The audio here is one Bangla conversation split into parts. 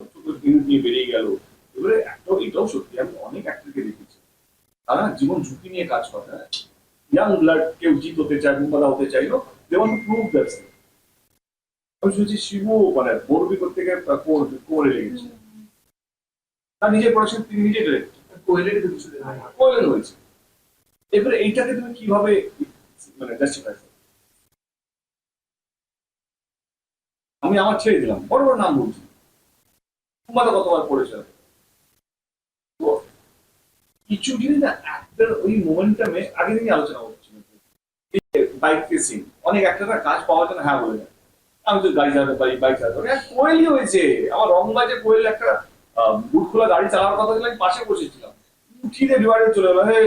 নিয়ে বেরিয়ে গেল। এবারে এটাও সত্যি, আমি অনেক অ্যাক্টরকে দেখেছি তারা জীবন ঝুঁকি নিয়ে কাজ করে। ইয়াং ব্লাড, কেউ জিত হতে চায়, মুম্বাদা হতে চাইলো, দে ওয়ান্ট টু প্রুভ দ্যাটসেলফ। আমি শুনেছি শিবু মানে বড়বি করতে গিয়ে কোমরে লেগেছে, তার নিজের প্রোডাকশন তিনি নিজে কোয়েলের হয়েছে। এবারে এইটাকে তুমি কিভাবে মানে জাস্টিফাই? আমি আমার ছেড়ে দিলাম, বড় বড় নাম বলছি, মুম্বাদা কতবার পড়েছে। তো কিছু জিনিস না অ্যাক্টর ওই মোমেন্টামে আগে থেকে আলোচনা করছি। বাইক রেসিং অনেক অ্যাক্টররা কাজ পাওয়ার জন্য হ্যাঁ বলে যায়, আমি তো গাড়ি চালাতে পারি, বাইক চালাতে পারি। কোয়েলই হয়েছে আমার রংবাজে, কোয়েল একটা বুট খোলা গাড়ি চালানোর কথা ছিল, আমি পাশে বসেছিলাম, উঠিয়ে ডিভাইডার চলে গেল, হে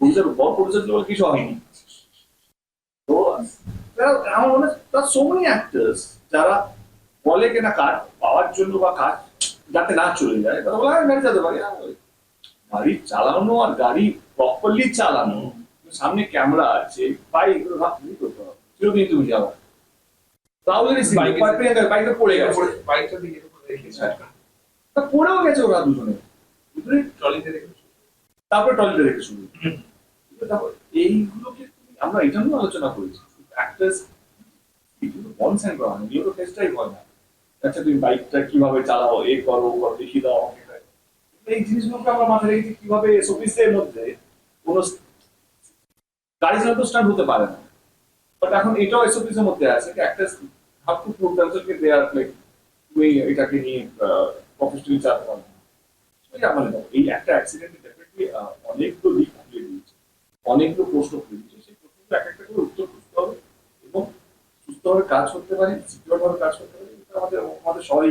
প্রডিউসার বড় প্রডিউসার বলে কিছু হয়নি। তো আমার মনে হয় তার সো মেনি অ্যাক্টার্স যারা বলে কিনা কাজ পাওয়ার জন্য বা কাজ যাতে না চলে যায়, তারা বলে গাড়ি চালাতে পারি। গাড়ি চালানো আর গাড়ি প্রপারলি চালানো, সামনে ক্যামেরা আছে, বাইক এগুলো ভাবতেই করতে হবে, চিরদিন তুমি যাবো তাহলে বাইকটা পড়ে গেছে, বাইকটা দিকে রেখেছে, পড়েও গেছে ওরা দুজনে, ট্রলিতে রেখেছে, তারপরে টয়লেটে রেখে শুরু। তারপর এইগুলোকে আমরা এটা নিয়ে আলোচনা করেছি, অ্যাক্টার্স বন্স অ্যান্ড করা হয়, এগুলো তো টেস্টাই হয় না। আচ্ছা তুমি বাইকটা কিভাবে চালাও, এ করো ও করো, দেখিয়ে দাও আমাকে। এই জিনিসগুলোকে আমরা মাথায় রেখেছি কিভাবে এসওপিসের মধ্যে কোনো গাড়ি চালানো তো স্টার্ট হতে পারে না, বাট এখন এটাও এসওপিসের মধ্যে আছে একটা have to prove themselves they are like তুমি এটাকে নিয়ে প্রফেশনালি চালাতে পারবে না। মানে এই একটা অ্যাক্সিডেন্টে ডেফিনেটলি অনেকগুলো দিক খুলে দিয়েছে, অনেকগুলো প্রশ্ন খুলে দিয়েছে, সেই প্রশ্নগুলো এক একটা করে উত্তর খুঁজতে হবে এবং সুস্থভাবে কাজ করতে পারি, সিকিউর ভাবে কাজ করতে পারি, এটা আমাদের আমাদের সবাই